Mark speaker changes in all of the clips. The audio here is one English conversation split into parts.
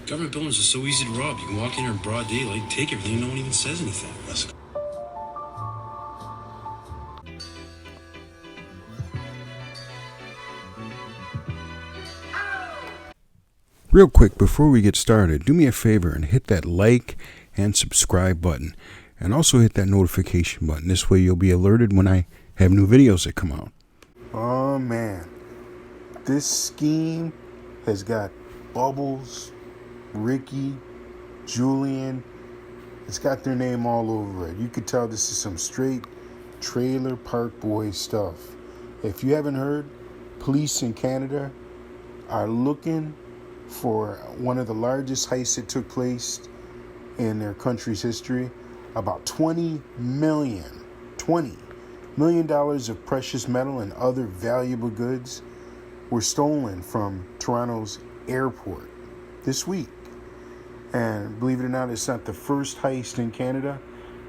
Speaker 1: Government buildings are so easy to rob. You can walk in here in broad daylight, take everything, no one even says anything. Let's go.
Speaker 2: Real quick, before we get started, do me a favor and hit that like and subscribe button. And also hit that notification button. This way you'll be alerted when I have new videos that come out. Oh man, this scheme has got Bubbles, Ricky, Julian. It's got their name all over it. You could tell this is some straight Trailer Park Boys stuff. If you haven't heard, police in Canada are looking for one of the largest heists that took place in their country's history. About $20 million of precious metal and other valuable goods were stolen from Toronto's airport this week. And believe it or not, it's not the first heist in Canada,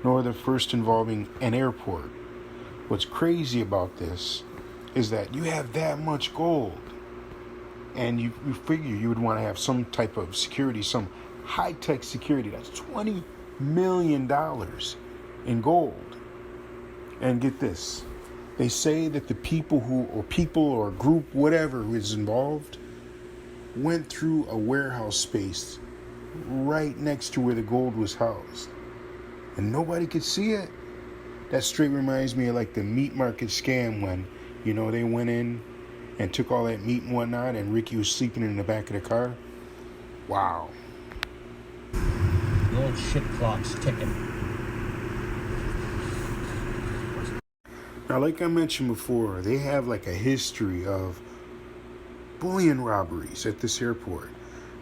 Speaker 2: nor the first involving an airport. What's crazy about this is that you have that much gold, and you figure you would want to have some type of security, some high-tech security. That's $20 million in gold. And get this, they say that the people or group, whatever is involved, went through a warehouse space right next to where the gold was housed, and nobody could see it. That straight reminds me of like the meat market scam when, they went in and took all that meat and whatnot, and Ricky was sleeping in the back of the car. Wow.
Speaker 3: The old shit clock's ticking.
Speaker 2: Now, like I mentioned before, they have like a history of bullion robberies at this airport.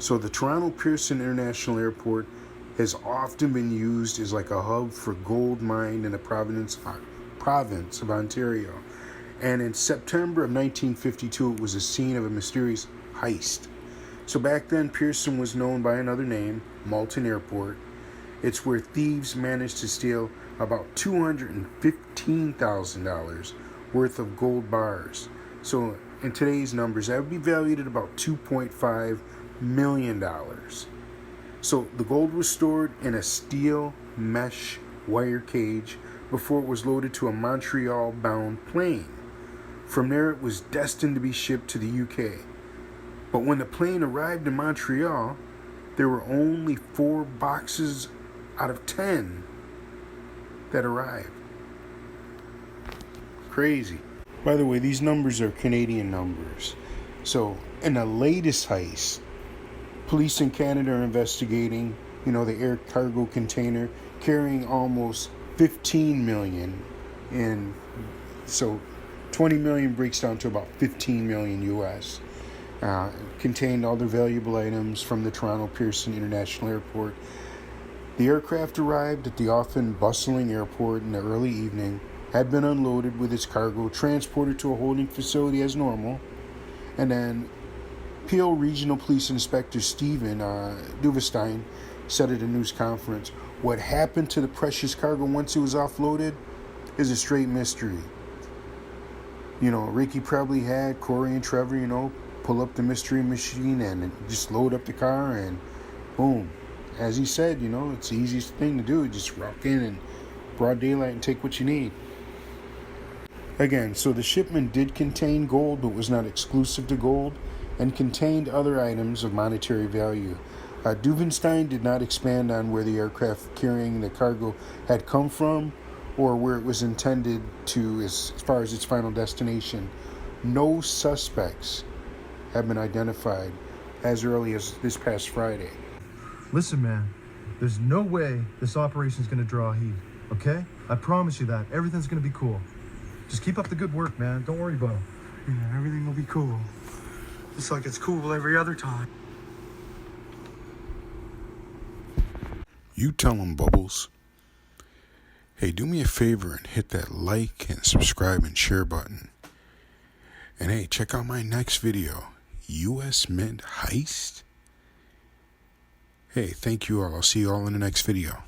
Speaker 2: So the Toronto Pearson International Airport has often been used as like a hub for gold mine in the province of Ontario. And in September of 1952, it was the scene of a mysterious heist. So back then, Pearson was known by another name, Malton Airport. It's where thieves managed to steal about $215,000 worth of gold bars. So in today's numbers, that would be valued at about $2.5 million. So the gold was stored in a steel mesh wire cage before it was loaded to a Montreal-bound plane. From there, it was destined to be shipped to the UK. But when the plane arrived in Montreal, there were only 4 boxes out of 10 that arrived. Crazy. By the way, these numbers are Canadian numbers. So, in the latest heist, police in Canada are investigating, the air cargo container carrying almost 15 million in. So 20 million breaks down to about 15 million US. Contained all the valuable items from the Toronto Pearson International Airport. The aircraft arrived at the often bustling airport in the early evening, had been unloaded with its cargo, transported to a holding facility as normal, and then Peel Regional Police Inspector Stephen Duvestein said at a news conference, what happened to the precious cargo once it was offloaded is a straight mystery. Ricky probably had Corey and Trevor, pull up the mystery machine and just load up the car and boom. As he said, it's the easiest thing to do. Just walk in and broad daylight and take what you need. Again, so the shipment did contain gold, but was not exclusive to gold, and contained other items of monetary value. Duvenstein did not expand on where the aircraft carrying the cargo had come from or where it was intended to as far as its final destination. No suspects have been identified as early as this past Friday.
Speaker 4: Listen, man, there's no way this operation's gonna draw heat, okay? I promise you that. Everything's gonna be cool. Just keep up the good work, man. Don't worry about it.
Speaker 5: Yeah, everything will be cool. Just like it's cool every other time.
Speaker 2: You tell them, Bubbles. Hey, do me a favor and hit that like and subscribe and share button. And hey, check out my next video, US Mint Heist. Hey, thank you all. I'll see you all in the next video.